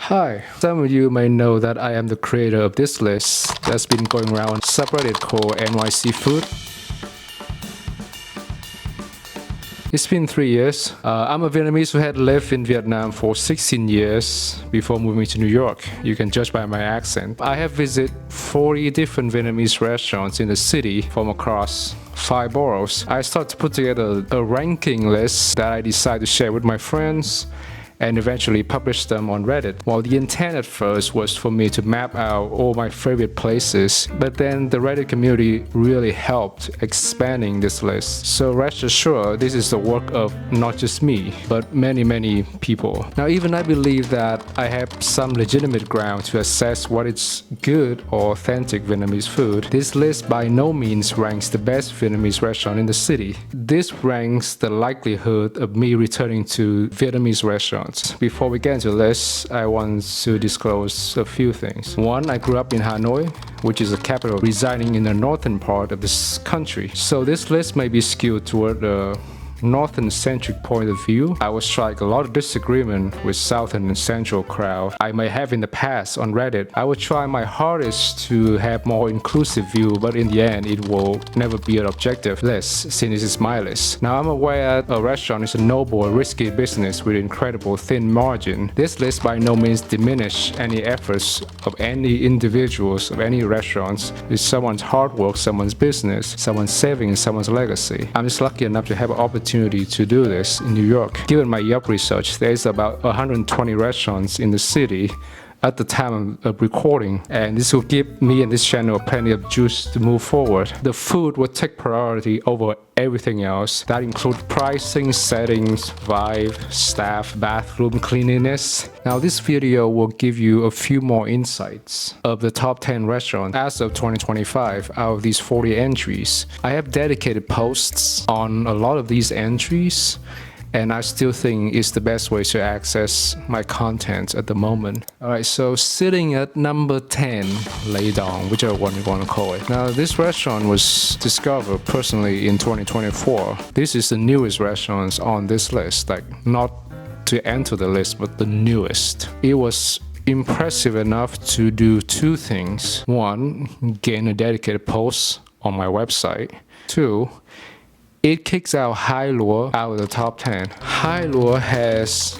Hi, some of you may know that I am the creator of this list that's been going around on a subreddit called NYC Food. It's been 3 years. I'm a Vietnamese who had lived in Vietnam for 16 years before moving to New York. You can judge by my accent. I have visited 40 different Vietnamese restaurants in the city from across 5 boroughs. I started to put together a ranking list that I decided to share with my friends and eventually publish them on Reddit. Well, the intent at first was for me to map out all my favorite places, but then the Reddit community really helped expanding this list. So rest assured, this is the work of not just me, but many people. Now, even I believe that I have some legitimate ground to assess what is good or authentic Vietnamese food. This list by no means ranks the best Vietnamese restaurant in the city. This ranks the likelihood of me returning to Vietnamese restaurants. Before we get into this, I want to disclose a few things. One, I grew up in Hanoi, which is the capital, residing in the northern part of this country. So this list may be skewed toward the northern-centric point of view. I will strike a lot of disagreement with southern and central crowd I may have in the past on Reddit. I will try my hardest to have more inclusive view, but in the end, it will never be an objective list since this is my list. Now, I'm aware a restaurant is a noble, risky business with incredible thin margin. This list by no means diminish any efforts of any individuals of any restaurants. It's someone's hard work, someone's business, someone's savings, someone's legacy. I'm just lucky enough to have an opportunity to do this in New York. Given my Yelp research, there's about 120 restaurants in the city at the time of recording, and this will give me and this channel plenty of juice to move forward. The food will take priority over everything else. That includes pricing, settings, vibe, staff, bathroom cleanliness. Now this video will give you a few more insights of the top 10 restaurants as of 2025 out of these 40 entries. I have dedicated posts on a lot of these entries, and I still think it's the best way to access my content at the moment. Alright, so sitting at number 10, Lay Dong, whichever one you want to call it. Now, this restaurant was discovered personally in 2024. This is the newest restaurant on this list, like not to enter the list, but the newest. It was impressive enough to do two things. One, gain a dedicated post on my website. Two, it kicks out Hai Luo out of the top 10. Hai Luo has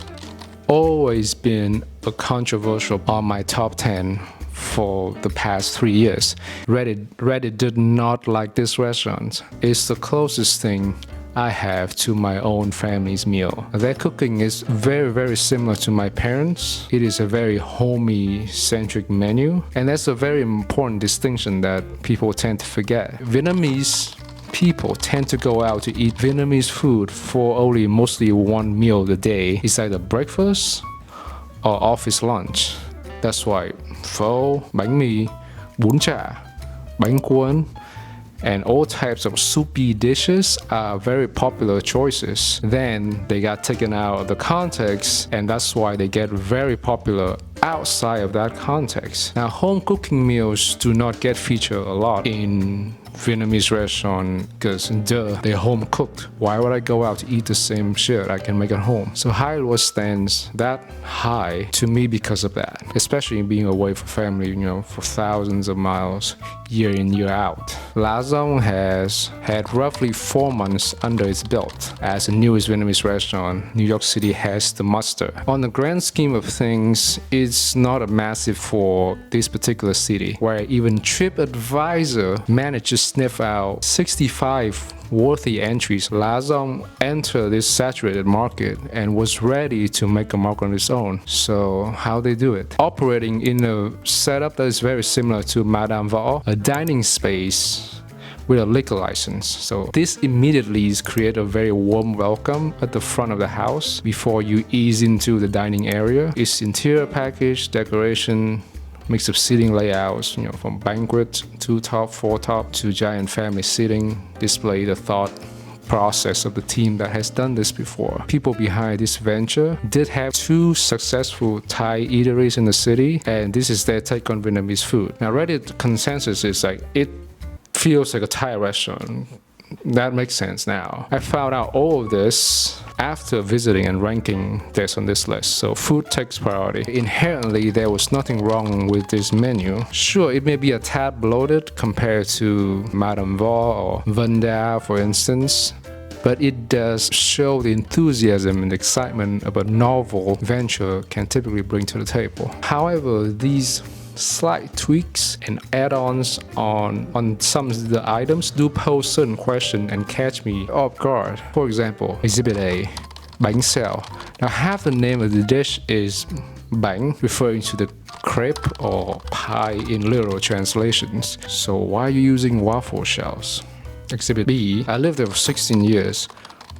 always been a controversial on my top 10 for the past 3 years. Reddit did not like this restaurant. It's the closest thing I have to my own family's meal. Their cooking is very similar to my parents. It is a very homey-centric menu, and that's a very important distinction that people tend to forget. Vietnamese people tend to go out to eat Vietnamese food for only mostly one meal a day. It's either breakfast or office lunch. That's why pho, bánh mì, bún chả, bánh cuốn, and all types of soupy dishes are very popular choices. Then they got taken out of the context, and that's why they get very popular outside of that context. Now, home cooking meals do not get featured a lot in Vietnamese restaurant because they're home cooked. Why would I go out to eat the same shit I can make at home? So Hai Luo stands that high to me because of that, especially being away from family, for thousands of miles, year in, year out. La Dong has had roughly 4 months under its belt. As the newest Vietnamese restaurant, New York City has the muster. On the grand scheme of things, it's not a massive for this particular city, where even TripAdvisor managed to sniff out 65 worthy entries. La Dong entered this saturated market and was ready to make a mark on its own. So how they do it? Operating in a setup that is very similar to Madame Vo, a dining space with a liquor license. So this immediately creates a very warm welcome at the front of the house before you ease into the dining area. Its interior package, decoration, mix of seating layouts, from banquet, 2 top, 4 top, to giant family seating, display the thought process of the team that has done this before. People behind this venture did have 2 successful Thai eateries in the city, and this is their take on Vietnamese food. Now, Reddit consensus is like, it feels like a Thai restaurant. that makes sense now. I found out all of this after visiting and ranking this on this list. So food takes priority. Inherently, there was nothing wrong with this menu. Sure, it may be a tad bloated compared to Madame Vo or Vanda, for instance, but it does show the enthusiasm and excitement of a novel venture can typically bring to the table. However, these slight tweaks and add-ons on some of the items do pose certain questions and catch me off guard. For example, Exhibit A, Banh xào. Now half the name of the dish is Banh, referring to the crepe or pie in literal translations. So why are you using waffle shells? Exhibit B, I lived there for 16 years.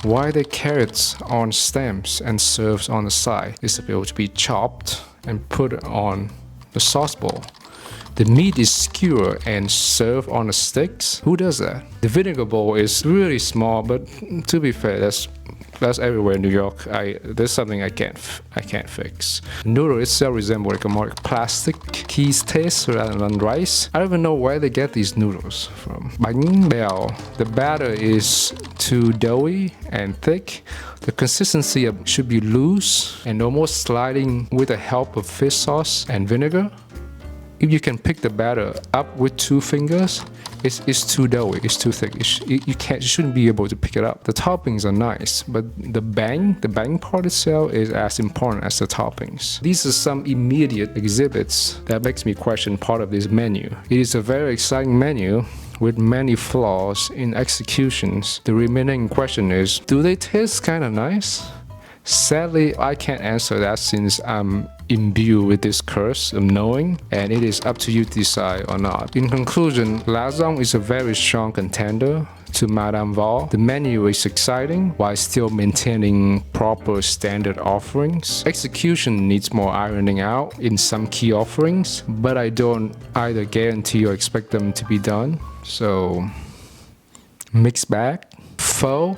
Why are there carrots on stems and served on the side? It's supposed to be chopped and put on the sauce bowl. The meat is skewered and served on the sticks. Who does that? The vinegar bowl is really small, but to be fair, that's everywhere in New York. There's something I can't fix. The noodle itself resembles like a more plastic cheese taste rather than rice. I don't even know where they get these noodles from. Bánh bèo. The batter is too doughy and thick. The consistency should be loose and almost sliding with the help of fish sauce and vinegar. If you can pick the batter up with 2 fingers, it's too doughy, it's too thick. You shouldn't be able to pick it up. The toppings are nice, but the bang part itself is as important as the toppings. These are some immediate exhibits that makes me question part of this menu. It is a very exciting menu with many flaws in executions. The remaining question is, do they taste kind of nice? Sadly, I can't answer that since I'm imbued with this curse of knowing, and it is up to you to decide or not. In conclusion, Lazong is a very strong contender to Madame Vo. The menu is exciting while still maintaining proper standard offerings. Execution needs more ironing out in some key offerings, but I don't either guarantee or expect them to be done. So, mixed bag. Pho.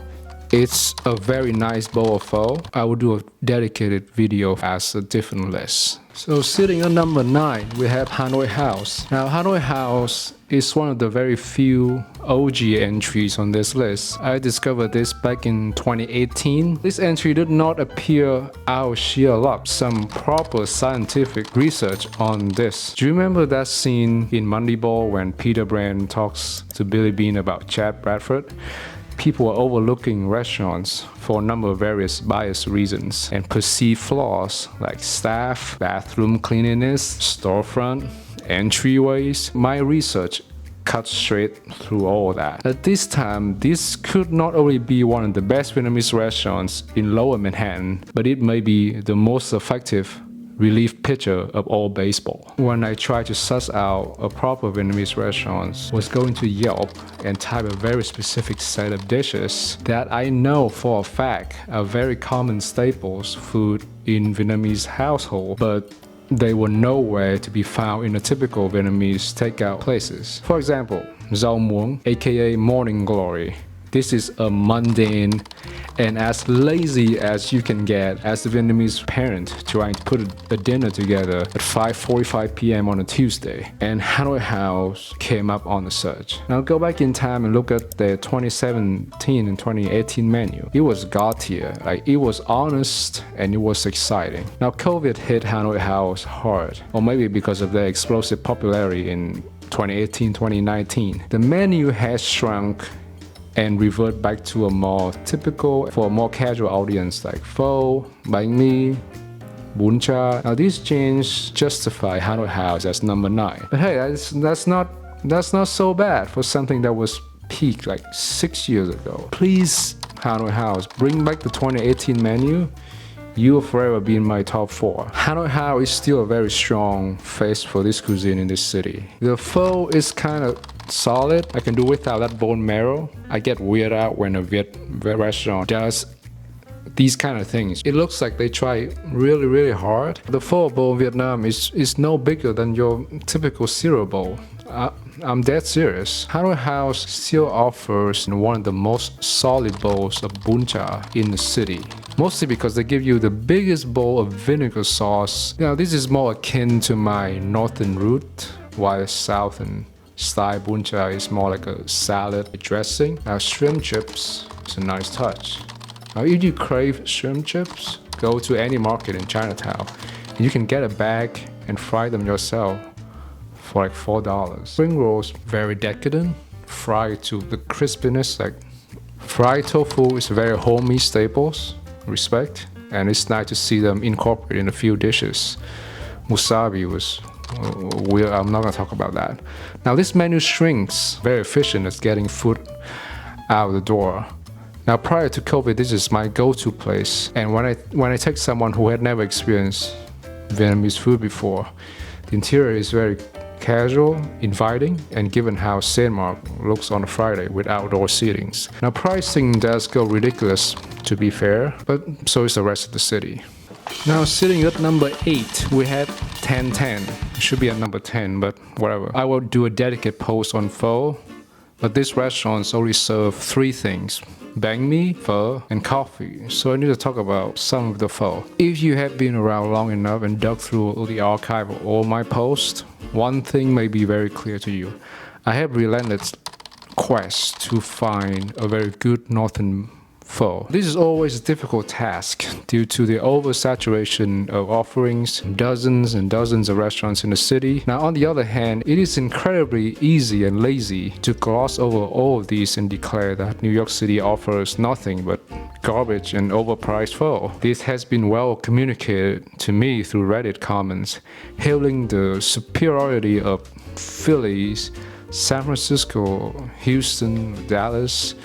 It's a very nice bowl of pho. I will do a dedicated video as a different list. So sitting on number 9, we have Hanoi House. Now Hanoi House is one of the very few OG entries on this list. I discovered this back in 2018. This entry did not appear out of sheer luck. Some proper scientific research on this. Do you remember that scene in Moneyball when Peter Brand talks to Billy Bean about Chad Bradford? People are overlooking restaurants for a number of various biased reasons and perceived flaws like staff, bathroom cleanliness, storefront, entryways. My research cut straight through all that. At this time, this could not only be one of the best Vietnamese restaurants in Lower Manhattan, but it may be the most effective relief pitcher of all baseball. When I tried to suss out a proper Vietnamese restaurant, was going to Yelp and type a very specific set of dishes that I know for a fact are very common staples food in Vietnamese household, but they were nowhere to be found in the typical Vietnamese takeout places. For example, Rau Muống, aka Morning Glory. This is a mundane and as lazy as you can get as a Vietnamese parent trying to put a dinner together at 5:45 p.m. on a Tuesday. And Hanoi House came up on the search. Now go back in time and look at the 2017 and 2018 menu. It was god tier, like it was honest and it was exciting. Now COVID hit Hanoi House hard, or maybe because of their explosive popularity in 2018-2019. The menu has shrunk and revert back to a more typical, for a more casual audience like pho, bánh mi, bún chả. Now these chains justify Hanoi House as number 9. But hey, that's not so bad for something that was peaked like 6 years ago. Please, Hanoi House, bring back the 2018 menu. You will forever be in my top 4. Hanoi House is still a very strong face for this cuisine in this city. The pho is kind of solid. I can do without that bone marrow. I get weirded out when a Viet restaurant does these kind of things. It looks like they try really hard. The pho bowl in Vietnam is no bigger than your typical cereal bowl. I'm dead serious. Hanoi House still offers one of the most solid bowls of bún chả in the city. Mostly because they give you the biggest bowl of vinegar sauce. Now this is more akin to my northern route, while south and style bún chả is more like a salad dressing. Now shrimp chips is a nice touch. Now if you crave shrimp chips, go to any market in Chinatown and you can get a bag and fry them yourself for like $4. Spring rolls, very decadent, fried to the crispiness. Like fried tofu is very homey staples, respect, and it's nice to see them incorporated in a few dishes. Musabi was I'm not gonna talk about that. Now this menu shrinks, very efficient at getting food out of the door. Now prior to COVID, this is my go-to place, and when I take someone who had never experienced Vietnamese food before, the interior is very casual, inviting, and given how St. Mark looks on a Friday with outdoor seatings. Now pricing does go ridiculous, to be fair, but so is the rest of the city. Now sitting at number 8, we have 1010. It should be at number 10, but whatever. I will do a dedicated post on pho, but this restaurant only serves 3 things: banh mi, pho, and coffee. So I need to talk about some of the pho. If you have been around long enough and dug through the archive of all my posts, one thing may be very clear to you. I have relentless quest to find a very good northern pho. This is always a difficult task due to the oversaturation of offerings, dozens and dozens of restaurants in the city. Now on the other hand, it is incredibly easy and lazy to gloss over all of these and declare that New York City offers nothing but garbage and overpriced pho. This has been well communicated to me through Reddit comments, hailing the superiority of Philly's, San Francisco, Houston, Dallas.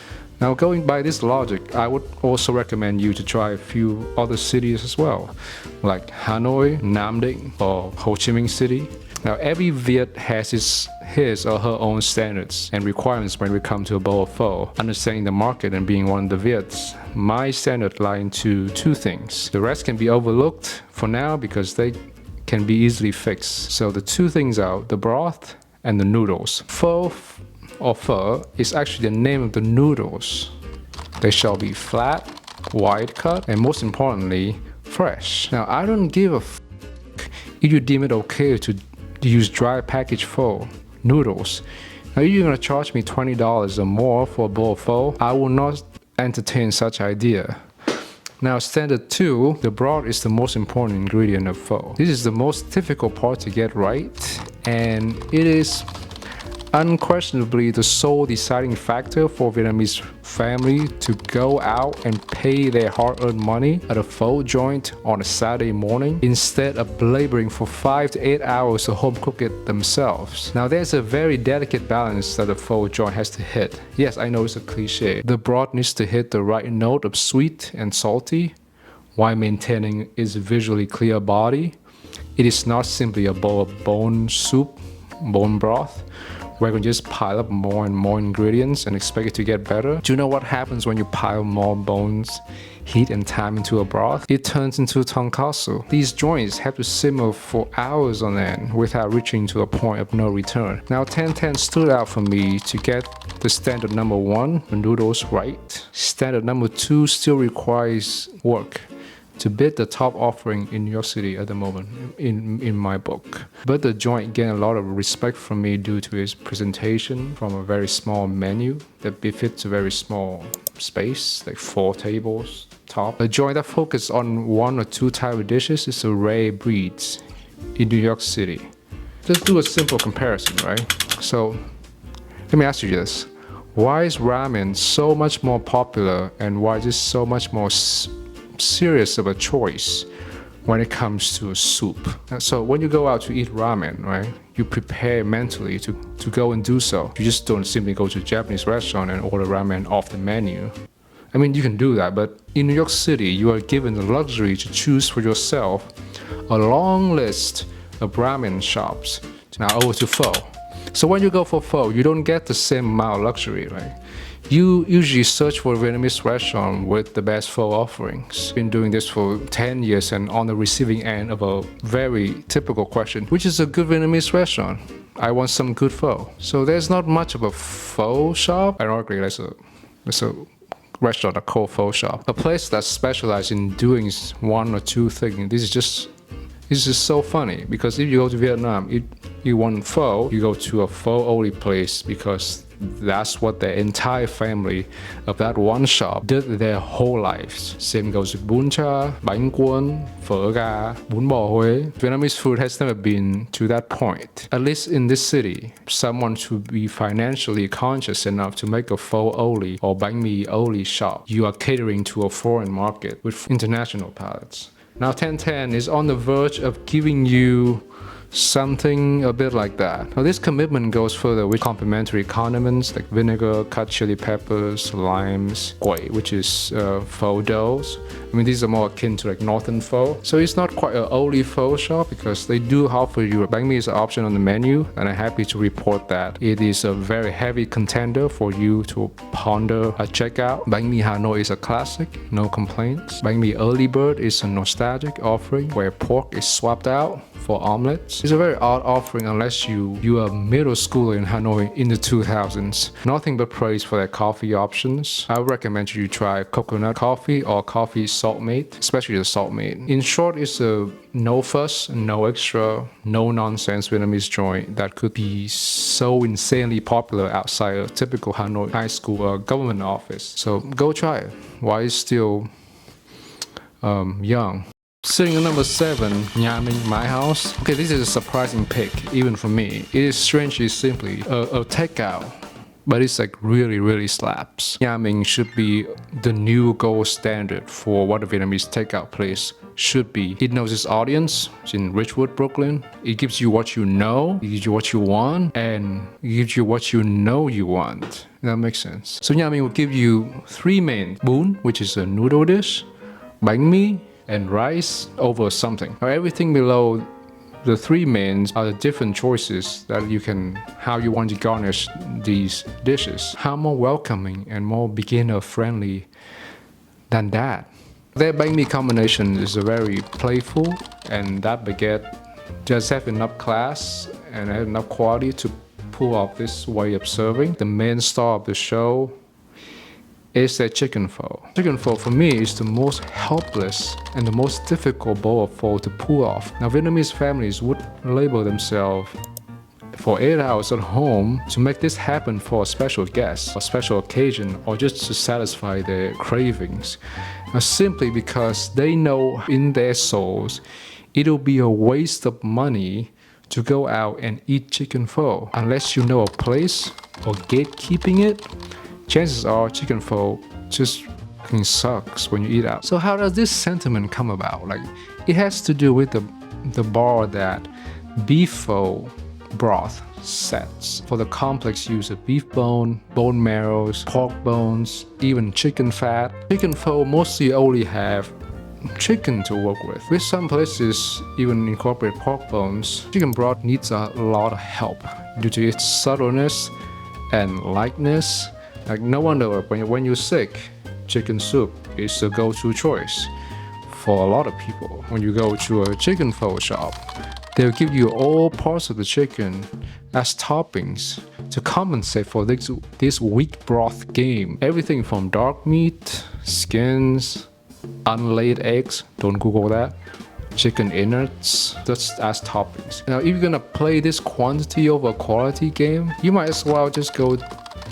Now going by this logic, I would also recommend you to try a few other cities as well, like Hanoi, Nam Định, or Ho Chi Minh City. Now every Viet has his or her own standards and requirements when we come to a bowl of pho. Understanding the market and being one of the Viets, my standard lie into 2 things. The rest can be overlooked for now because they can be easily fixed. So the 2 things are the broth and the noodles. Pho is actually the name of the noodles. They shall be flat, wide cut, and most importantly, fresh. Now I don't give a if you deem it okay to use dry packaged pho noodles. Now if you're gonna charge me $20 or more for a bowl of pho, I will not entertain such idea. Now standard 2, the broth is the most important ingredient of pho. This is the most difficult part to get right, and it is unquestionably the sole deciding factor for Vietnamese family to go out and pay their hard-earned money at a pho joint on a Saturday morning instead of laboring for 5 to 8 hours to home cook it themselves. Now there's a very delicate balance that a pho joint has to hit. Yes, I know it's a cliche. The broth needs to hit the right note of sweet and salty while maintaining its visually clear body. It is not simply a bowl of bone soup, bone broth, where you can just pile up more and more ingredients and expect it to get better. Do you know what happens when you pile more bones, heat, and time into a broth? It turns into tonkatsu. These joints have to simmer for hours on end without reaching to a point of no return. Now 1010 stood out for me to get the standard number 1, the noodles, right. Standard number 2 still requires work to beat the top offering in New York City at the moment, in my book. But the joint gained a lot of respect from me due to its presentation from a very small menu that befits a very small space, like 4 tables top. A joint that focuses on 1 or 2 type of dishes is a rare breed in New York City. Let's do a simple comparison, right? So let me ask you this. Why is ramen so much more popular, and why is it so much more serious of a choice when it comes to a soup? And so when you go out to eat ramen, right, you prepare mentally to go and do so. You just don't simply go to a Japanese restaurant and order ramen off the menu. I mean, you can do that, but in New York City, you are given the luxury to choose for yourself a long list of ramen shops. Now over to pho. So when you go for pho, you don't get the same amount of luxury, right? You usually search for a Vietnamese restaurant with the best pho offerings. Been doing this for 10 years and on the receiving end of a very typical question, which is a good Vietnamese restaurant? I want some good pho. So there's not much of a pho shop. Ironically, there's a restaurant, a called pho shop. A place that specializes in doing 1 or 2 things. This is just so funny because if you go to Vietnam, you want pho, you go to a pho only place because that's what the entire family of that one shop did their whole lives. Same goes with bún chả, bánh cuốn, phở gà, bún bò Huế. Vietnamese food has never been to that point. At least in this city, someone should be financially conscious enough to make a pho only or bánh mì only shop. You are catering to a foreign market with international palates. Now 1010 is on the verge of giving you something a bit like that. Now this commitment goes further with complementary condiments like vinegar, cut chili peppers, limes, gui, which is pho doughs. I mean, these are more akin to like northern pho. So it's not quite an only pho shop because they do offer you bánh mì as an option on the menu, and I'm happy to report that it is a very heavy contender for you to ponder a checkout. Bánh mì Hanoi is a classic, no complaints. Bánh mì early bird is a nostalgic offering where pork is swapped out for omelets. It's a very odd offering unless you are a middle schooler in Hanoi in the 2000s. Nothing but praise for their coffee options. I would recommend you try coconut coffee or coffee salt made, especially the salt made. In short, it's a no fuss, no extra, no nonsense Vietnamese joint that could be so insanely popular outside a typical Hanoi high school or government office. So go try it while it's still young. Sitting at number 7, Nha Minh, my house. Okay, this is a surprising pick, even for me. It is strangely simply a takeout, but it's like really slaps. Nha Minh should be the new gold standard for what a Vietnamese takeout place should be. It knows its audience. It's in Ridgewood, Brooklyn. It gives you what you know, it gives you what you want, and it gives you what you know you want. That makes sense. So Nha Minh will give you 3 main. Bún, which is a noodle dish, bánh mì, and rice over something. Now, everything below the 3 mains are the different choices that you can, how you want to garnish these dishes. How more welcoming and more beginner friendly than that? Their bánh mì combination is a very playful, and that baguette just have enough class and have enough quality to pull off this way of serving. The main star of the show is their chicken pho. Chicken pho for me is the most helpless and the most difficult bowl of pho to pull off. Now Vietnamese families would labor themselves for 8 hours at home to make this happen for a special guest, a special occasion, or just to satisfy their cravings. Now simply because they know in their souls it'll be a waste of money to go out and eat chicken pho unless you know a place or gatekeeping it. Chances are chicken pho just fucking sucks when you eat out. So how does this sentiment come about? Like, it has to do with the bar that beef pho broth sets for the complex use of beef bone, bone marrows, pork bones, even chicken fat. Chicken pho mostly only have chicken to work with some places even incorporate pork bones. Chicken broth needs a lot of help due to its subtleness and lightness. Like, no wonder when you're sick, chicken soup is the go-to choice for a lot of people. When you go to a chicken pho shop, they'll give you all parts of the chicken as toppings to compensate for this weak broth game. Everything from dark meat, skins, unlaid eggs, don't Google that, chicken innards, just as toppings. Now, if you're gonna play this quantity over quality game, you might as well just go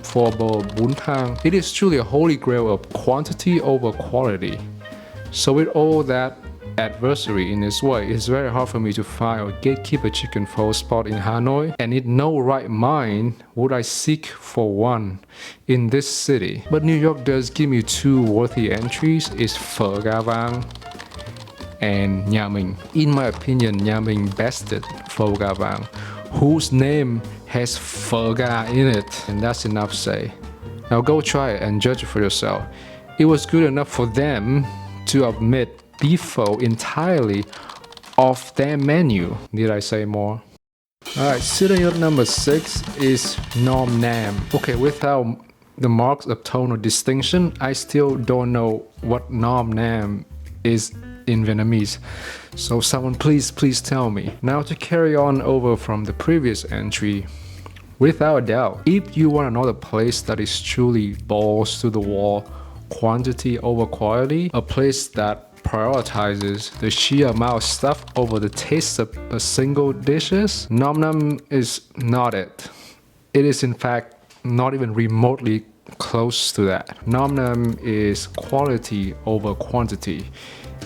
for a bowl of bún thang. It is truly a holy grail of quantity over quality. So with all that adversary in its way, it's very hard for me to find a gatekeeper chicken pho spot in Hanoi, and in no right mind would I seek for one in this city. But New York does give me 2 worthy entries. It's Phở Gà Vàng and Nha Minh. In my opinion, Nha Minh bested Phở Gà Vàng, whose name has phở gà in it, and that's enough to say. Now go try it and judge it for yourself. It was good enough for them to omit beef pho entirely off their menu. Did I say more? Alright, sitting at number 6 is Nom Nam. Okay, without the marks of tonal distinction, I still don't know what Nom Nam is in Vietnamese. So someone please tell me. Now to carry on over from the previous entry, without a doubt, if you want another place that is truly balls to the wall, quantity over quality, a place that prioritizes the sheer amount of stuff over the taste of a single dishes, Nom Nam is not it. It is in fact not even remotely close to that. Nom Nam is quality over quantity.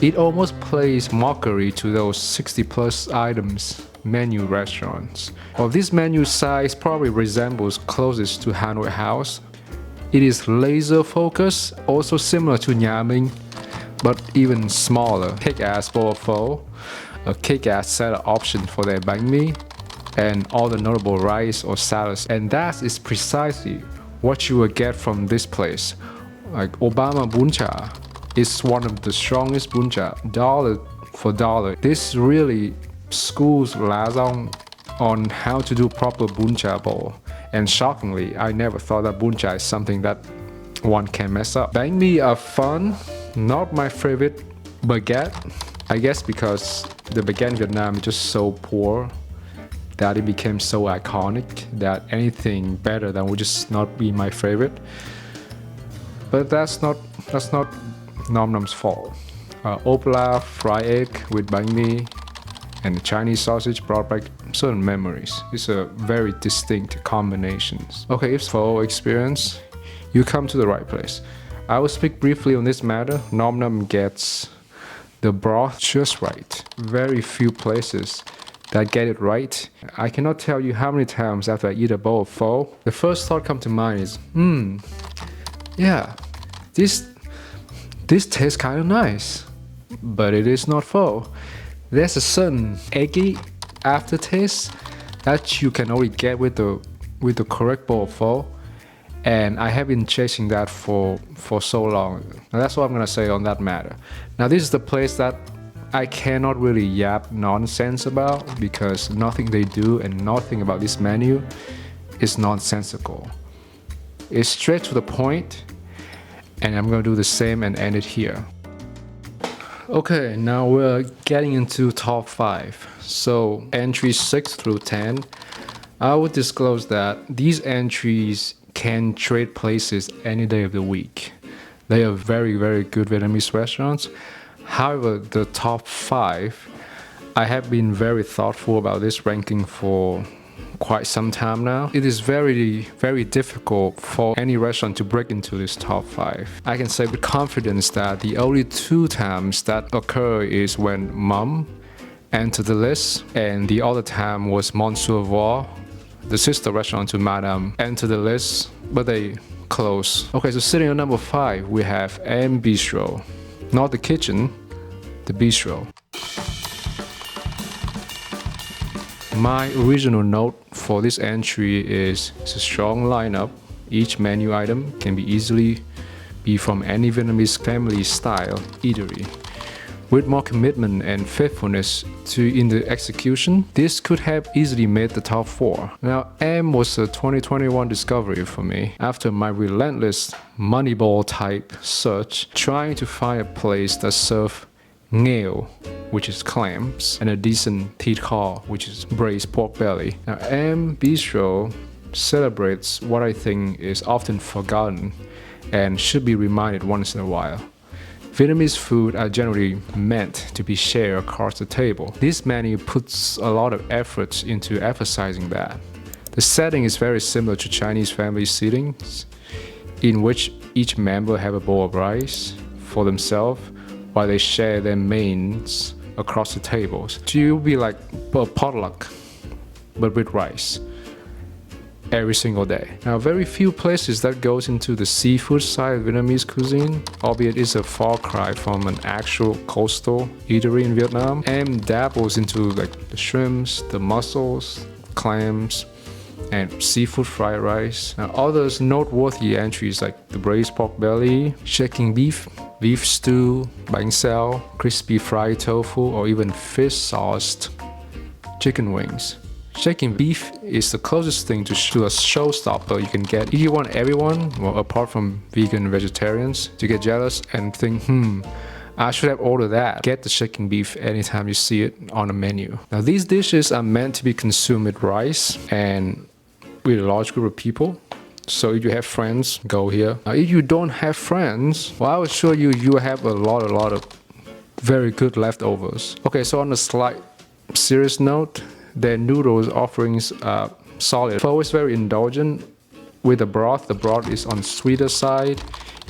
It almost plays mockery to those 60 plus items menu restaurants. While this menu size probably resembles closest to Hanoi House, it is laser focused, also similar to Nha Minh, but even smaller. Kick-ass bowl of pho, a kick-ass salad option for their banh mi, and all the notable rice or salads. And that is precisely what you will get from this place. Like Obama bún chả is one of the strongest bún chả, dollar for dollar. This really schools Lazong on how to do proper bún chả bowl. And shockingly, I never thought that bún chả is something that one can mess up. Banh mi are fun, not my favorite baguette. I guess because the baguette in Vietnam is just so poor that it became so iconic that anything better than would just not be my favorite. But that's not Nom Nam's fault. Opla, fried egg with banh mi, and the Chinese sausage brought back certain memories. It's a very distinct combinations. Okay, if pho experience, you come to the right place. I will speak briefly on this matter. Nom Nam gets the broth just right. Very few places that get it right. I cannot tell you how many times after I eat a bowl of pho, the first thought come to mind is, yeah, this tastes kind of nice, but it is not pho. There's a certain eggy aftertaste that you can only get with the correct bowl of pho, and I have been chasing that for so long. Now that's what I'm gonna say on that matter. Now this is the place that I cannot really yap nonsense about because nothing they do and nothing about this menu is nonsensical. It's straight to the point, and I'm gonna do the same and end it here. Okay, now we're getting into top 5. So entries 6 through 10, I would disclose that these entries can trade places any day of the week. They are very, very good Vietnamese restaurants. However, the top 5, I have been very thoughtful about this ranking for quite some time now. It is very, very difficult for any restaurant to break into this top 5. I can say with confidence that the only 2 times that occur is when Mum entered the list, and the other time was Monsieur Voir, the sister restaurant to Madame, entered the list, but they closed. Okay, so sitting at number 5, we have Bistro. Not the kitchen, the bistro. My original note for this entry is it's a strong lineup. Each menu item can be easily be from any Vietnamese family style eatery. With more commitment and faithfulness in the execution, this could have easily made the top 4. Now, M was a 2021 discovery for me. After my relentless Moneyball type search, trying to find a place that served nghêu, which is clams, and a decent thịt kho, which is braised pork belly. Now, Bistro celebrates what I think is often forgotten and should be reminded once in a while. Vietnamese food are generally meant to be shared across the table. This menu puts a lot of effort into emphasizing that. The setting is very similar to Chinese family seatings, in which each member have a bowl of rice for themselves while they share their mains across the tables. So you'll be like a potluck, but with rice every single day. Now, very few places that goes into the seafood side of Vietnamese cuisine, albeit it's a far cry from an actual coastal eatery in Vietnam, and dabbles into like the shrimps, the mussels, clams, and seafood fried rice. Now, others noteworthy entries like the braised pork belly, shaking beef, beef stew, bánh xèo, crispy fried tofu, or even fish-sauced chicken wings. Shaking beef is the closest thing to a showstopper you can get if you want everyone, well, apart from vegan and vegetarians, to get jealous and think, I should have ordered that. Get the shaking beef anytime you see it on a menu. Now, these dishes are meant to be consumed with rice and with a large group of people. So if you have friends, go here. Now, if you don't have friends, well, I will show you have a lot of very good leftovers. Okay, so on a slight serious note, their noodles offerings are solid. Pho is very indulgent with the broth. The broth is on sweeter side.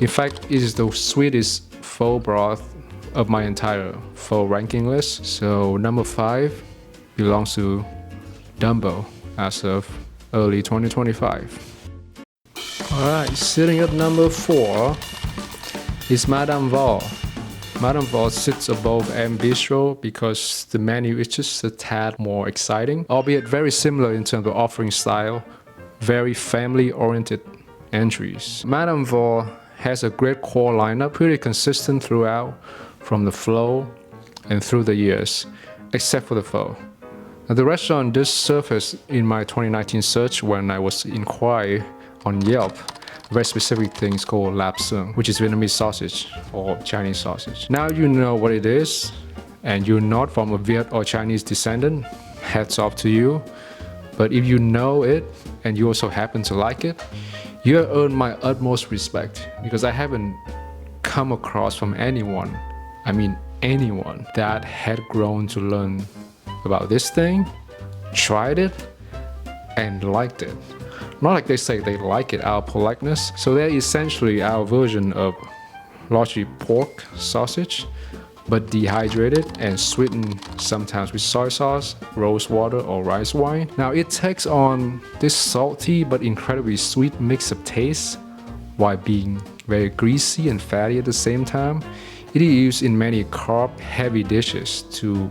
In fact, it is the sweetest pho broth of my entire pho ranking list. So number 5 belongs to Dumbo as of early 2025. Alright, sitting at number 4 is Madame Vo. Madame Vo sits above Bistro because the menu is just a tad more exciting, albeit very similar in terms of offering style, very family-oriented entries. Madame Vo has a great core lineup, pretty consistent throughout, from the flow and through the years, except for the pho. Now, the restaurant does surface in my 2019 search when I was inquiring on Yelp very specific things called lap sung, which is Vietnamese sausage or Chinese sausage. Now you know what it is, and you're not from a Viet or Chinese descendant, hats off to you. But if you know it and you also happen to like it, you have earned my utmost respect, because I haven't come across from anyone, I mean anyone, that had grown to learn about this thing, tried it, and liked it. Not like they say they like it out of politeness. So they're essentially our version of largely pork sausage, but dehydrated and sweetened sometimes with soy sauce, rose water, or rice wine. Now it takes on this salty but incredibly sweet mix of taste while being very greasy and fatty at the same time. It is used in many carb-heavy dishes to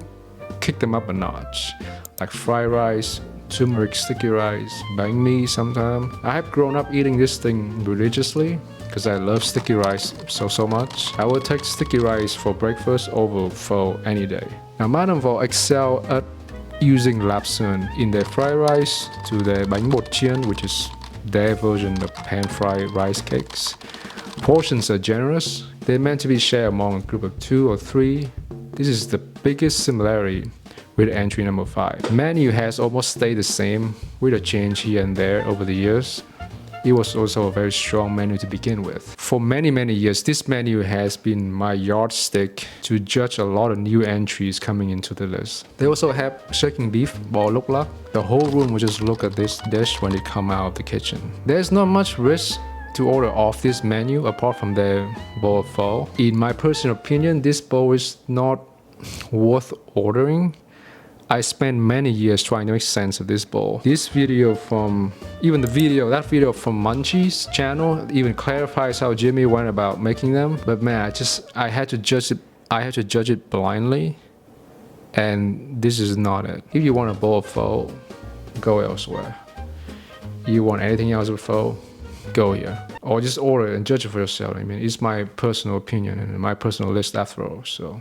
kick them up a notch, like fried rice, turmeric sticky rice, banh mi sometimes. I have grown up eating this thing religiously because I love sticky rice so much. I would take sticky rice for breakfast over pho any day. Now Madame Vo excel at using lap sung in their fried rice to their bánh bột chiên, which is their version of pan-fried rice cakes. Portions are generous. They're meant to be shared among a group of 2 or 3. This is the biggest similarity with entry number 5. Menu has almost stayed the same with a change here and there over the years. It was also a very strong menu to begin with. For many years, this menu has been my yardstick to judge a lot of new entries coming into the list. They also have shaking beef, bò lốc lắc. The whole room will just look at this dish when they come out of the kitchen. There's not much risk to order off this menu apart from their bowl of pho. In my personal opinion, this bowl is not worth ordering. I spent many years trying to make sense of this bowl. This video from, that video from Munchie's channel even clarifies how Jimmy went about making them. But man, I had to judge it blindly, and this is not it. If you want a bowl of pho, go elsewhere. You want anything else with pho, go here. Or just order it and judge it for yourself. I mean, it's my personal opinion and my personal list after all, so.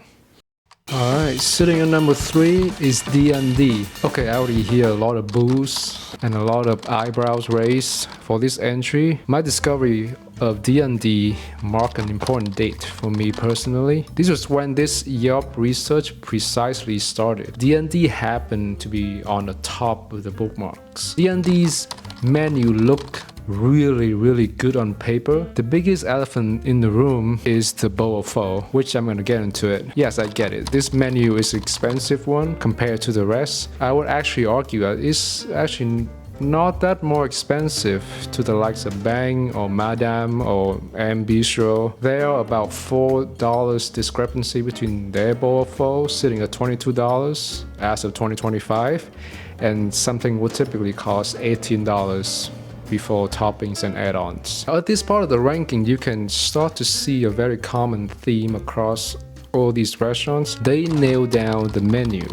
Alright, sitting at number 3 is D&D. Okay, I already hear a lot of boos and a lot of eyebrows raised for this entry. My discovery of D&D marked an important date for me personally. This was when this Yelp research precisely started. D&D happened to be on the top of the bookmarks. D&D's menu looked really good on paper. The biggest elephant in the room is the bowl of pho, which I'm gonna get into it. Yes, I get it. This menu is an expensive one compared to the rest. I would actually argue that it's actually not that more expensive to the likes of Banh or Madame or Bistro. There are about $4 discrepancy between their bowl of pho sitting at $22 as of 2025, and something would typically cost $18 before toppings and add-ons. At this part of the ranking, you can start to see a very common theme across all these restaurants. They nail down the menu.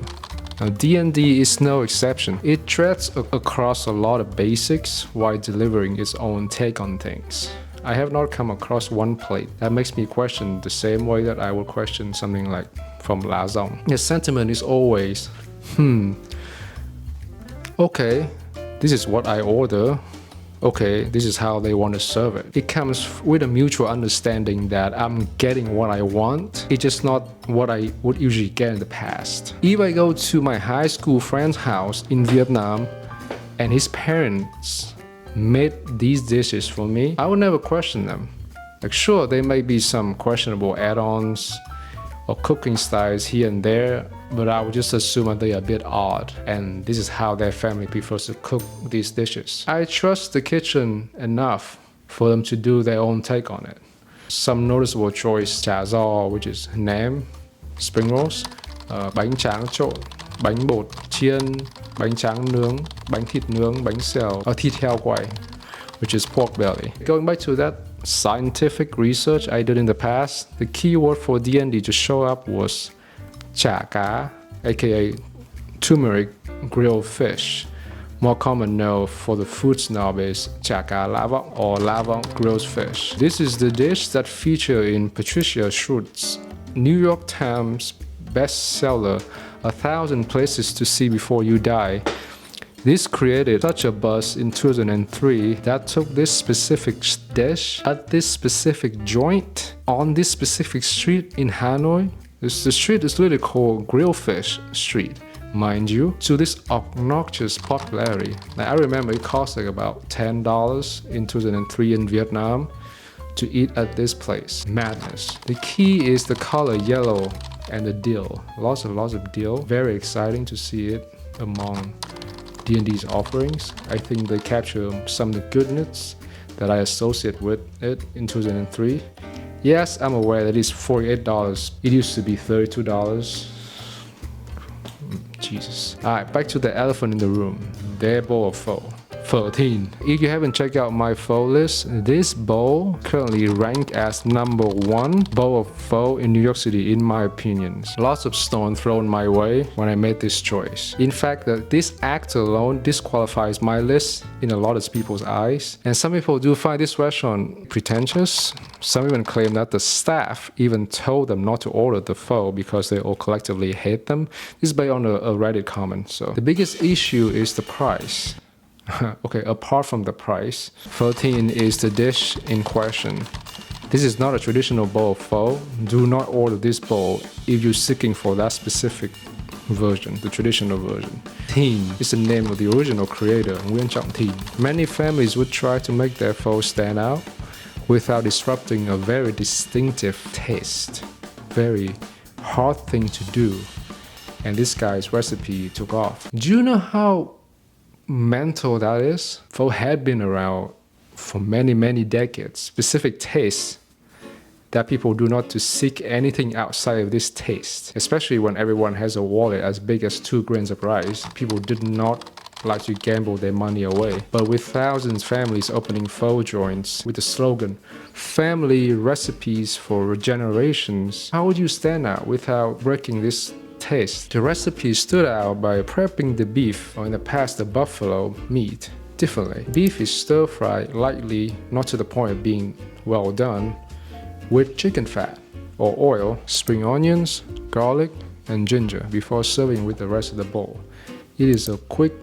Now, D&D is no exception. It treads across a lot of basics while delivering its own take on things. I have not come across one plate that makes me question the same way that I would question something like from La Zong. The sentiment is always, okay, this is what I order. Okay, this is how they want to serve it. It comes with a mutual understanding that I'm getting what I want. It's just not what I would usually get in the past. If I go to my high school friend's house in Vietnam and his parents made these dishes for me, I would never question them. Like, sure, there may be some questionable add-ons or cooking styles here and there, but I would just assume that they are a bit odd, and this is how their family prefers to cook these dishes. I trust the kitchen enough for them to do their own take on it. Some noticeable choice: chả giò, which is nam, spring rolls, bánh tráng trộn, bánh bột chiên, bánh tráng nướng, bánh thịt nướng, bánh xèo, thịt heo quay, which is pork belly. Going back to that scientific research I did in the past, the key word for DND to show up was chả cá, aka turmeric grilled fish. More common known for the food snob is chả cá lavok or lavok grilled fish. This is the dish that featured in Patricia Schroed's New York Times bestseller, 1,000 Places to See Before You Die. This created such a buzz in 2003 that took this specific dish at this specific joint on this specific street in Hanoi. The street is literally called Grillfish Street, mind you, to this obnoxious popularity. Now, I remember it cost like about $10 in 2003 in Vietnam to eat at this place. Madness. The key is the color yellow and the dill. Lots of dill. Very exciting to see it among D&D's offerings. I think they capture some of the goodness that I associate with it in 2003. Yes, I'm aware that it's $48. It used to be $32. Jesus. Alright, back to the elephant in the room. Their bowl of pho. 13. If you haven't checked out my pho list, this bowl currently ranked as number 1 bowl of pho in New York City in my opinion. Lots of stone thrown my way when I made this choice. In fact, this act alone disqualifies my list in a lot of people's eyes. And some people do find this restaurant pretentious. Some even claim that the staff even told them not to order the pho because they all collectively hate them. This is based on a Reddit comment. So the biggest issue is the price. Okay, apart from the price, 13 is the dish in question. This is not a traditional bowl of pho. Do not order this bowl if you're seeking for that specific version, the traditional version. Teen is the name of the original creator, Nguyen Trọng Thìn. Many families would try to make their pho stand out without disrupting a very distinctive taste. Very hard thing to do. And this guy's recipe took off. Do you know how mental that is? Pho had been around for many decades. Specific tastes that people do not to seek anything outside of this taste. Especially when everyone has a wallet as big as 2 grains of rice. People did not like to gamble their money away. But with thousands of families opening pho joints with the slogan, family recipes for generations, how would you stand out without breaking this taste? The recipe stood out by prepping the beef, or in the past the buffalo meat, differently. Beef is stir-fried lightly, not to the point of being well done, with chicken fat or oil, spring onions, garlic, and ginger before serving with the rest of the bowl. It is a quick,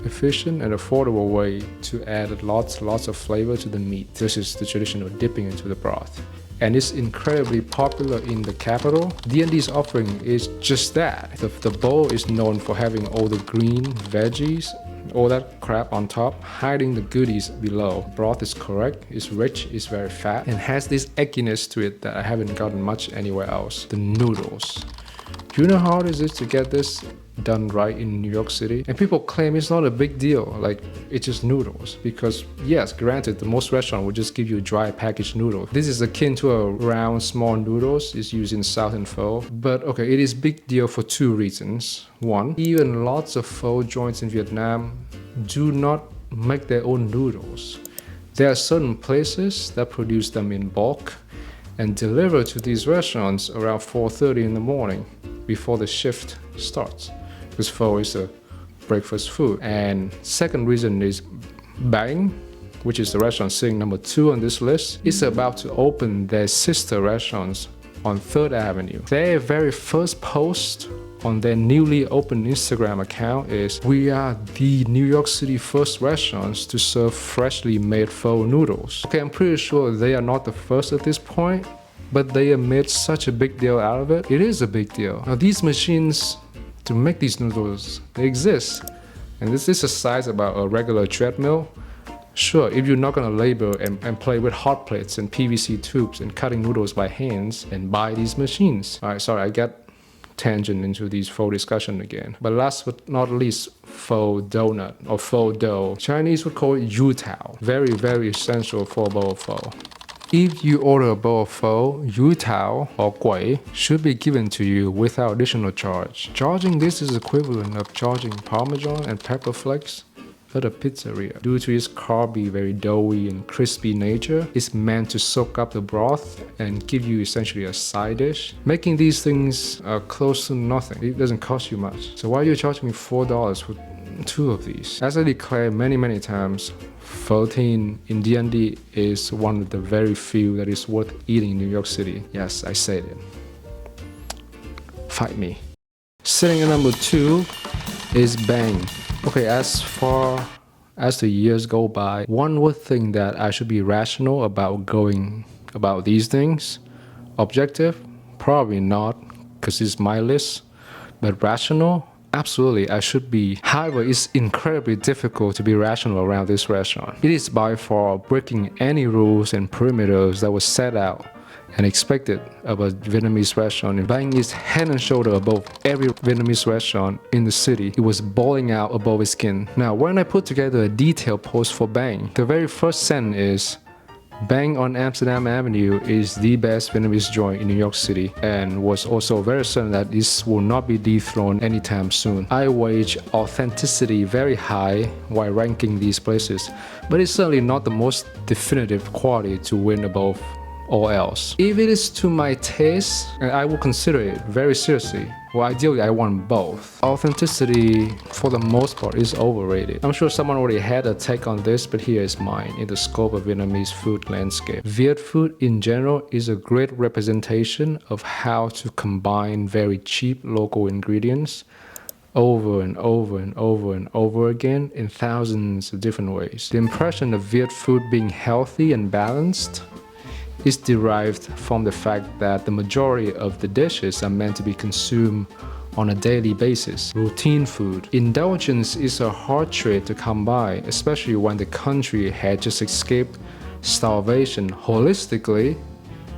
efficient, and affordable way to add lots of flavor to the meat. This is the traditional dipping into the broth. And it's incredibly popular in the capital. D&D's offering is just that. The bowl is known for having all the green veggies, all that crap on top, hiding the goodies below. Broth is correct, it's rich, it's very fat, and has this egginess to it that I haven't gotten much anywhere else. The noodles. Do you know how hard it is to get this done right in New York City? And people claim it's not a big deal, like it's just noodles. Because yes, granted, the most restaurant will just give you dry packaged noodles. This is akin to a round small noodles is used in Southern pho. But okay, it is big deal for 2 reasons. One, even lots of pho joints in Vietnam do not make their own noodles. There are certain places that produce them in bulk and deliver to these restaurants around 4:30 in the morning before the shift starts, because pho is a breakfast food. And second reason is Banh, which is the restaurant sitting number 2 on this list, is about to open their sister restaurants on 3rd Avenue. Their very first post on their newly opened Instagram account is, "We are the New York City first restaurants to serve freshly made pho noodles." Okay, I'm pretty sure they are not the first at this point, but they have made such a big deal out of it. It is a big deal. Now these machines to make these noodles, they exist. And this is a size about a regular treadmill. Sure, if you're not gonna labor and play with hot plates and PVC tubes and cutting noodles by hands and buy these machines. Alright, sorry, I got tangent into these pho discussion again. But last but not least, pho donut or pho dough. Chinese would call it yu tao. Very, very essential for a bowl of pho. If you order a bowl of pho, yu tao or gui should be given to you without additional charge. Charging this is equivalent of charging Parmesan and pepper flakes at a pizzeria. Due to its carby, very doughy and crispy nature, it's meant to soak up the broth and give you essentially a side dish. Making these things close to nothing. It doesn't cost you much. So why are you charging me $4 for 2 of these? As I declared many times, pho tin in D&D is one of the very few that is worth eating in New York City. Yes, I said it. Fight me. Sitting at number 2 is Banh. Okay, as far as the years go by, one would think that I should be rational about going about these things. Objective? Probably not, because it's my list. But rational? Absolutely, I should be. However, it's incredibly difficult to be rational around this restaurant. It is by far breaking any rules and perimeters that were set out and expected of a Vietnamese restaurant. Banh is head and shoulder above every Vietnamese restaurant in the city. It was boiling out above its skin. Now, when I put together a detailed post for Banh, the very first sentence is, Banh on Amsterdam Avenue is the best Vietnamese joint in New York City, and was also very certain that this will not be dethroned anytime soon. I wage authenticity very high while ranking these places, but it's certainly not the most definitive quality to win above all else. If it is to my taste, I will consider it very seriously. Well, ideally, I want both. Authenticity, for the most part, is overrated. I'm sure someone already had a take on this, but here is mine in the scope of Vietnamese food landscape. Viet food in general is a great representation of how to combine very cheap local ingredients over and over again in thousands of different ways. The impression of Viet food being healthy and balanced is derived from the fact that the majority of the dishes are meant to be consumed on a daily basis. Routine food. Indulgence is a hard trait to come by, especially when the country had just escaped starvation holistically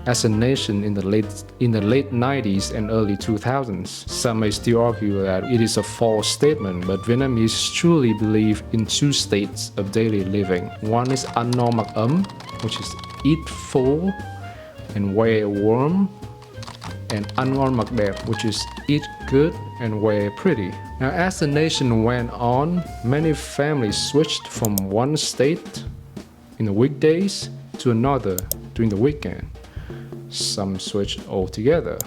as a nation in the late 90s and early 2000s. Some may still argue that it is a false statement, but Vietnamese truly believe in 2 states of daily living. One is ăn no mặc ấm, which is eat full and wear warm, and ăn ngon mặc đẹp, which is eat good and wear pretty. Now, as the nation went on, many families switched from one state in the weekdays to another during the weekend. Some switched altogether.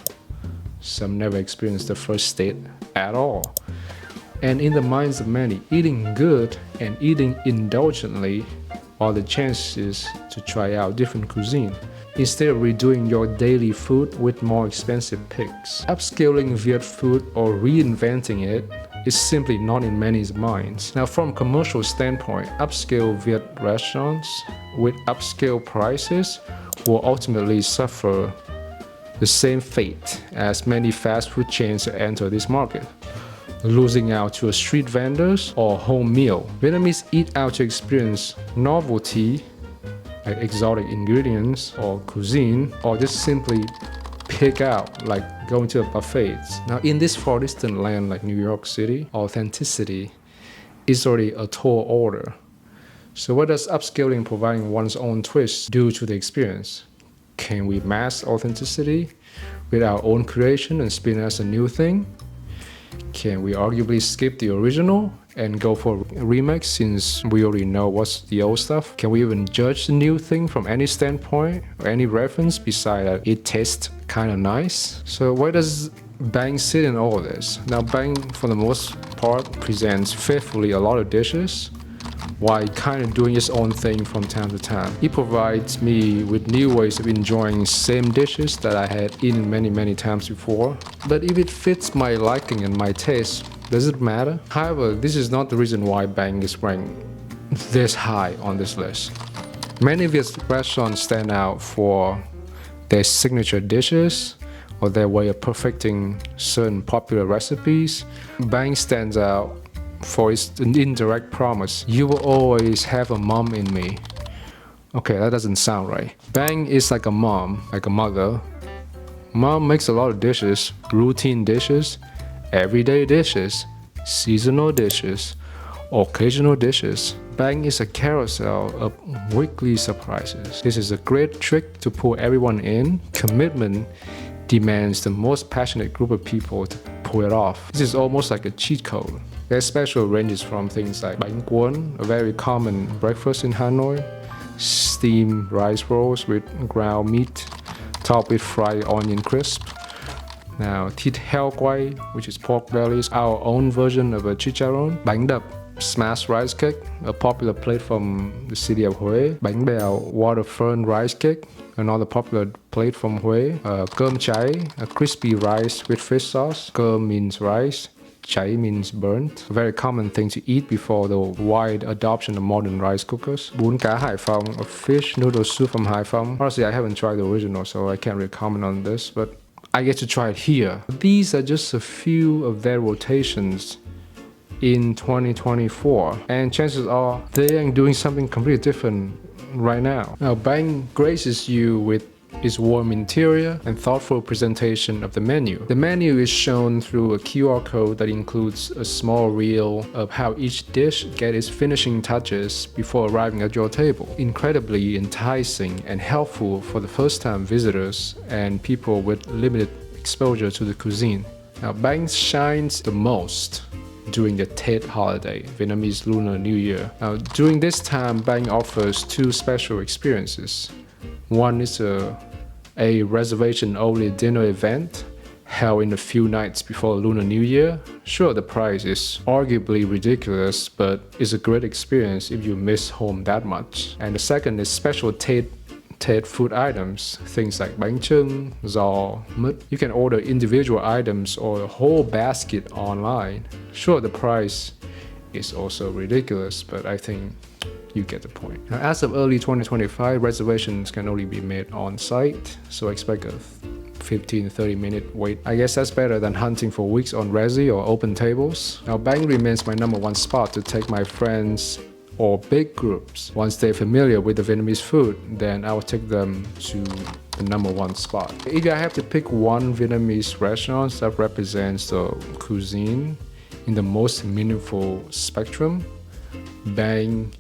Some never experienced the first state at all. And in the minds of many, eating good and eating indulgently are the chances to try out different cuisine, instead of redoing your daily food with more expensive picks. Upscaling Viet food or reinventing it is simply not in many's minds. Now, from a commercial standpoint, upscale Viet restaurants with upscale prices will ultimately suffer the same fate as many fast food chains that enter this market, losing out to street vendors or home meal. Vietnamese eat out to experience novelty, like exotic ingredients or cuisine, or just simply pick out, like going to a buffet. Now, in this far distant land like New York City, authenticity is already a tall order. So what does upscaling providing one's own twist do to the experience? Can we mask authenticity with our own creation and spin as a new thing? Can we arguably skip the original and go for a remake since we already know what's the old stuff? Can we even judge the new thing from any standpoint or any reference besides that it tastes kind of nice? So where does Banh sit in all of this? Now, Banh, for the most part, presents faithfully a lot of dishes, while kind of doing its own thing from time to time. It provides me with new ways of enjoying same dishes that I had eaten many times before. But if it fits my liking and my taste, does it matter? However, this is not the reason why Banh is ranked this high on this list. Many of its restaurants stand out for their signature dishes or their way of perfecting certain popular recipes. Banh stands out for it's an indirect promise. You will always have a mom in me. Okay, that doesn't sound right. Banh is like a mom, like a mother. Mom makes a lot of dishes, routine dishes, everyday dishes, seasonal dishes, occasional dishes. Banh is a carousel of weekly surprises. This is a great trick to pull everyone in. Commitment demands the most passionate group of people to pull it off. This is almost like a cheat code. Their special ranges from things like bánh cuốn, a very common breakfast in Hanoi, steamed rice rolls with ground meat, topped with fried onion crisp. Now, thịt heo quay, which is pork bellies, our own version of a chicharron. Bánh đập, smashed rice cake, a popular plate from the city of Huế. Bánh bèo, water fern rice cake, another popular plate from Huế. Cơm cháy, a crispy rice with fish sauce. Cơm means rice. Cháy means burnt, a very common thing to eat before the wide adoption of modern rice cookers. Bún cá Hải Phòng, a fish noodle soup from Hải Phòng. Honestly, I haven't tried the original, so I can't really comment on this, but I get to try it here. These are just a few of their rotations in 2024, and chances are they are doing something completely different right now. Now, Banh graces you with its warm interior and thoughtful presentation of the menu. The menu is shown through a QR code that includes a small reel of how each dish gets its finishing touches before arriving at your table. Incredibly enticing and helpful for the first-time visitors and people with limited exposure to the cuisine. Now, Banh shines the most during the Tết holiday, Vietnamese Lunar New Year. Now, during this time, Banh offers two special experiences. One is a reservation-only dinner event held in a few nights before Lunar New Year. Sure, the price is arguably ridiculous, but it's a great experience if you miss home that much. And the second is special Tết food items, things like bánh chưng, giò, mứt. You can order individual items or a whole basket online. Sure, the price is also ridiculous, but I think you get the point. Now, as of early 2025, reservations can only be made on site, so expect a 15-30 minute wait. I guess that's better than hunting for weeks on Resi or open tables. Now, Banh remains my number one spot to take my friends or big groups. Once they're familiar with the Vietnamese food, then I will take them to the number one spot. If I have to pick one Vietnamese restaurant that represents the cuisine in the most meaningful spectrum, Banh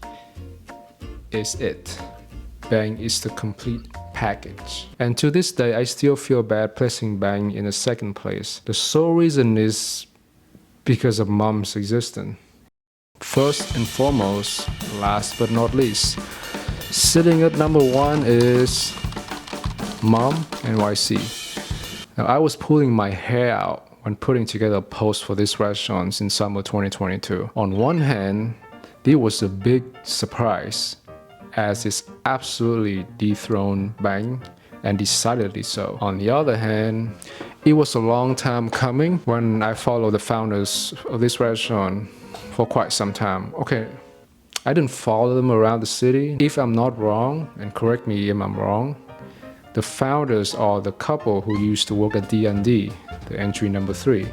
is it. Banh is the complete package. And to this day, I still feel bad placing Banh in a second place. The sole reason is because of Mom's existence. First and foremost, last but not least, sitting at number one is Mom NYC. Now, I was pulling my hair out when putting together a post for this restaurant in summer 2022. On one hand, this was a big surprise, as it's absolutely dethroned Banh, and decidedly so. On the other hand, it was a long time coming when I followed the founders of this restaurant for quite some time. Okay, I didn't follow them around the city. If I'm not wrong, and correct me if I'm wrong, the founders are the couple who used to work at D&D, the entry number 3.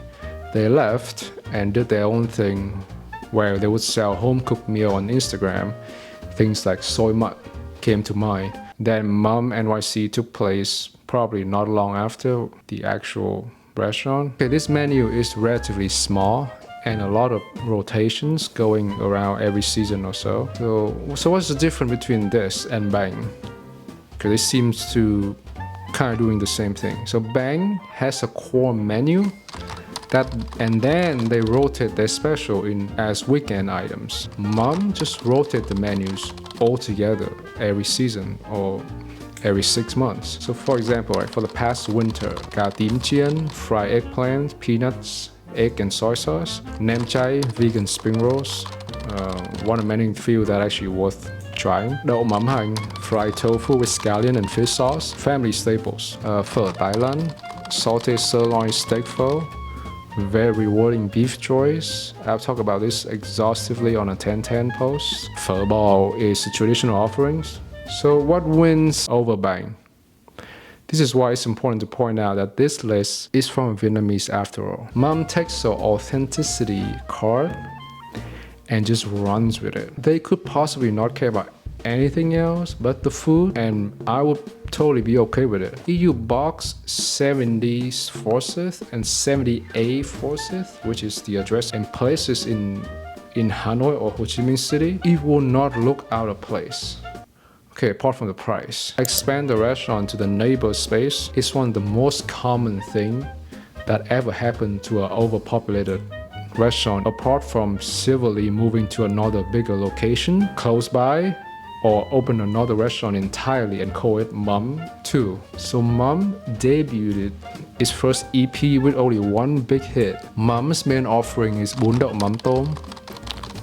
They left and did their own thing where they would sell home-cooked meal on Instagram. Things like soy mud came to mind. Then Mom NYC took place probably not long after the actual restaurant. Okay, this menu is relatively small and a lot of rotations going around every season or so. So what's the difference between this and Banh? Because it seems to kind of doing the same thing. So Banh has a core menu and then they rotate their special in as weekend items. Mom just rotate the menus all together every season or every 6 months. So for example, right, for the past winter, got tím chiên, fried eggplant, peanuts, egg and soy sauce, nem chay, vegan spring rolls, one of many few that actually worth trying. Đậu mắm hành, fried tofu with scallion and fish sauce, family staples. Phở Thái Lan, sauteed sirloin steak pho, very rewarding beef choice. I've talked about this exhaustively on a 1010 post. Phở bò is the traditional offerings. So what wins over Banh? This is why it's important to point out that this list is from Vietnamese after all. Mom takes the authenticity card and just runs with it. They could possibly not care about anything else but the food, and I would totally be okay with it. EU box 70 Forsyth and 78 Forsyth, which is the address and places in Hanoi or Ho Chi Minh City, it will not look out of place. Okay, apart from the price. Expand the restaurant to the neighbor space is one of the most common thing that ever happened to an overpopulated restaurant, apart from civilly moving to another bigger location close by, or open another restaurant entirely and call it Mum 2. So Mum debuted its first EP with only one big hit. Mum's main offering is bún đậu mắm tôm,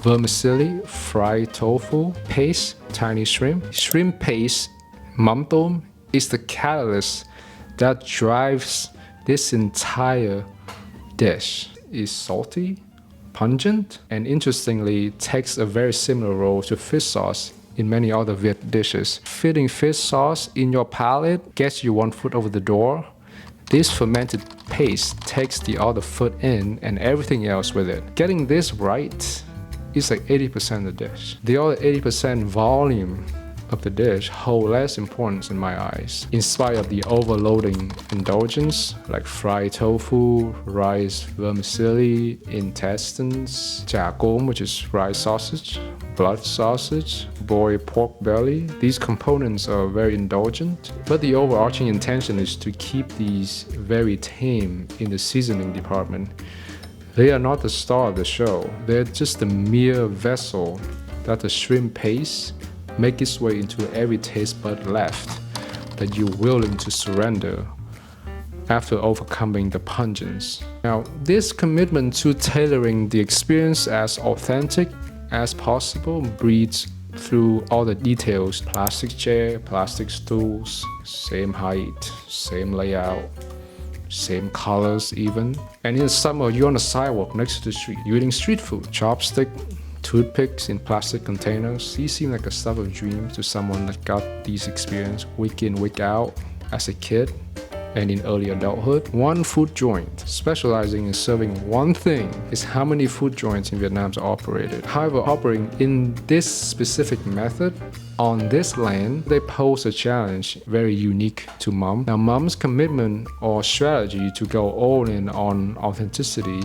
vermicelli, fried tofu, paste, tiny shrimp. Shrimp paste, mắm tôm, is the catalyst that drives this entire dish. It's salty, pungent, and interestingly takes a very similar role to fish sauce in many other Viet dishes. Fitting fish sauce in your palate gets you one foot over the door. This fermented paste takes the other foot in and everything else with it. Getting this right is like 80% of the dish. The other 80% volume of the dish hold less importance in my eyes, in spite of the overloading indulgence like fried tofu, rice vermicelli, intestines, chả cốm, which is rice sausage, blood sausage, boiled pork belly. These components are very indulgent, but the overarching intention is to keep these very tame in the seasoning department. They are not the star of the show, they're just a mere vessel that the shrimp paste make its way into every taste bud left that you're willing to surrender after overcoming the pungence. Now, this commitment to tailoring the experience as authentic as possible breeds through all the details: plastic chair, plastic stools, same height, same layout, same colors even. And in the summer, you're on the sidewalk next to the street, you're eating street food, chopstick, toothpicks in plastic containers. These seem like a stuff of dreams to someone that got these experience week in, week out as a kid and in early adulthood. One food joint specializing in serving one thing is how many food joints in Vietnam are operated. However, operating in this specific method on this land, they pose a challenge very unique to Mum. Now, Mum's commitment or strategy to go all in on authenticity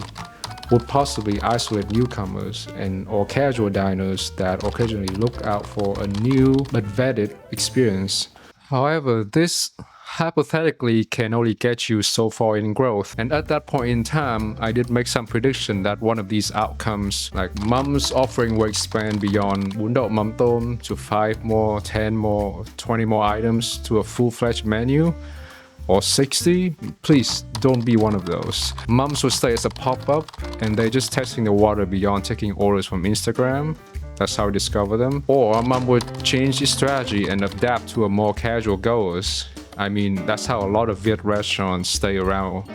would possibly isolate newcomers and or casual diners that occasionally look out for a new but vetted experience. However, this hypothetically can only get you so far in growth, and at that point in time I did make some prediction that one of these outcomes, like Mum's offering, will expand beyond bún đậu mắm tôm to 5 more, 10 more, 20 more items to a full-fledged menu, or 60. Please don't be one of those. Mum's will stay as a pop-up and they're just testing the water beyond taking orders from Instagram. That's how I discover them. Or Mum would change the strategy and adapt to a more casual goers. I mean, that's how a lot of Viet restaurants stay around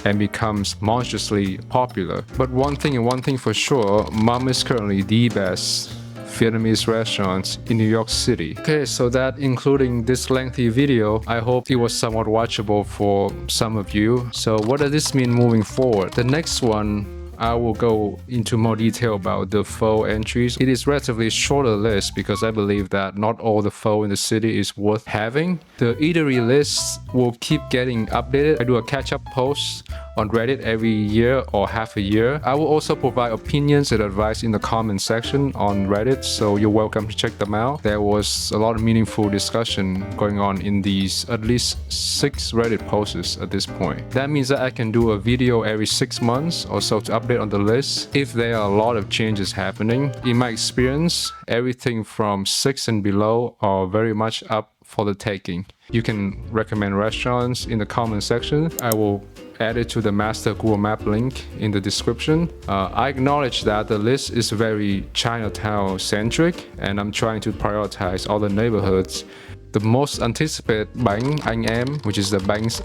and becomes monstrously popular. But one thing for sure, Mum is currently the best Vietnamese restaurants in New York City. Okay, so that including this lengthy video, I hope it was somewhat watchable for some of you. So what does this mean moving forward? The next one, I will go into more detail about the pho entries. It is relatively shorter list because I believe that not all the pho in the city is worth having. The eatery lists will keep getting updated. I do a catch-up post on Reddit every year or half a year. I will also provide opinions and advice in the comment section on Reddit, so you're welcome to check them out. There was a lot of meaningful discussion going on in these at least 6 Reddit posts at this point. That means that I can do a video every 6 months or so to update on the list if there are a lot of changes happening. In my experience, everything from 6 and below are very much up for the taking. You can recommend restaurants in the comment section. I will add it to the master Google Map link in the description. I acknowledge that the list is very Chinatown centric and I'm trying to prioritize all the neighborhoods. The most anticipated Banh, Anh Em, which is the Bang's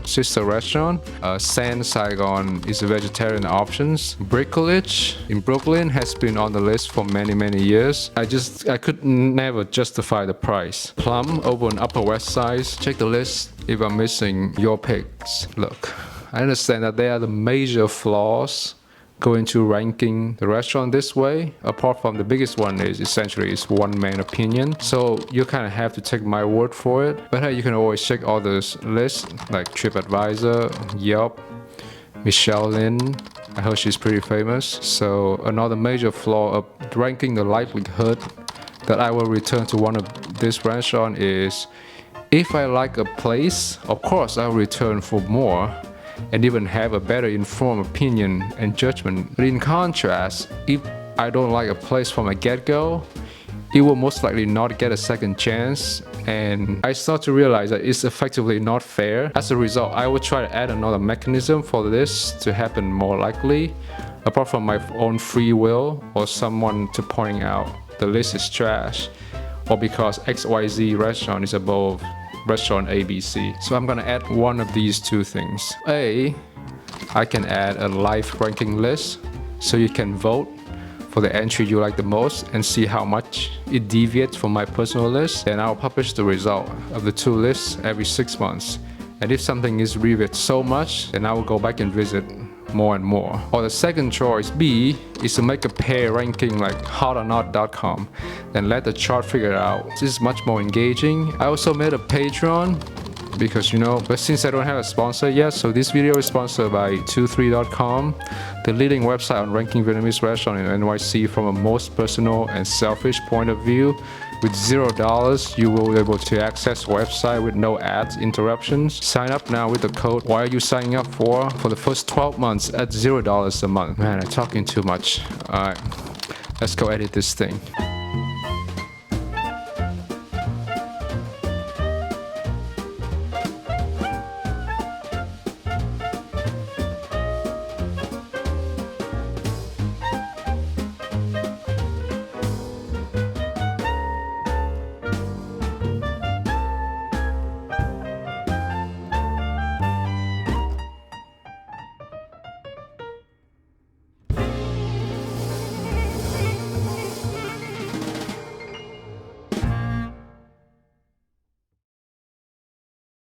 sister restaurant. San Saigon is a vegetarian options. Bricolage in Brooklyn has been on the list for many years. I could never justify the price. Plum over on Upper West Side. Check the list if I'm missing your picks. Look, I understand that there are the major flaws go into ranking the restaurant this way. Apart from the biggest one is essentially it's one man opinion, so you kind of have to take my word for it. But hey, you can always check others lists like TripAdvisor, Yelp, Michelin. I heard she's pretty famous. So another major flaw of ranking the likelihood that I will return to one of this restaurant is if I like a place, of course I'll return for more and even have a better informed opinion and judgment. But in contrast, if I don't like a place from a get-go, it will most likely not get a second chance, and I start to realize that it's effectively not fair. As a result, I will try to add another mechanism for this to happen more likely, apart from my own free will or someone to pointing out the list is trash, or because XYZ restaurant is above restaurant ABC. So I'm gonna add one of these two things. I can add a live ranking list so you can vote for the entry you like the most and see how much it deviates from my personal list. And I'll publish the result of the two lists every 6 months. And if something is reviewed so much, then I will go back and visit more and more. Or the second choice, B, is to make a pair ranking like hotornot.com, then let the chart figure it out. This is much more engaging. I also made a Patreon because but since I don't have a sponsor yet, so this video is sponsored by 23.com, the leading website on ranking Vietnamese restaurant in NYC from a most personal and selfish point of view. With $0, you will be able to access the website with no ads, interruptions. Sign up now with the code. Why are you signing up for the first 12 months at $0 a month? Man, I'm talking too much. Alright, let's go edit this thing.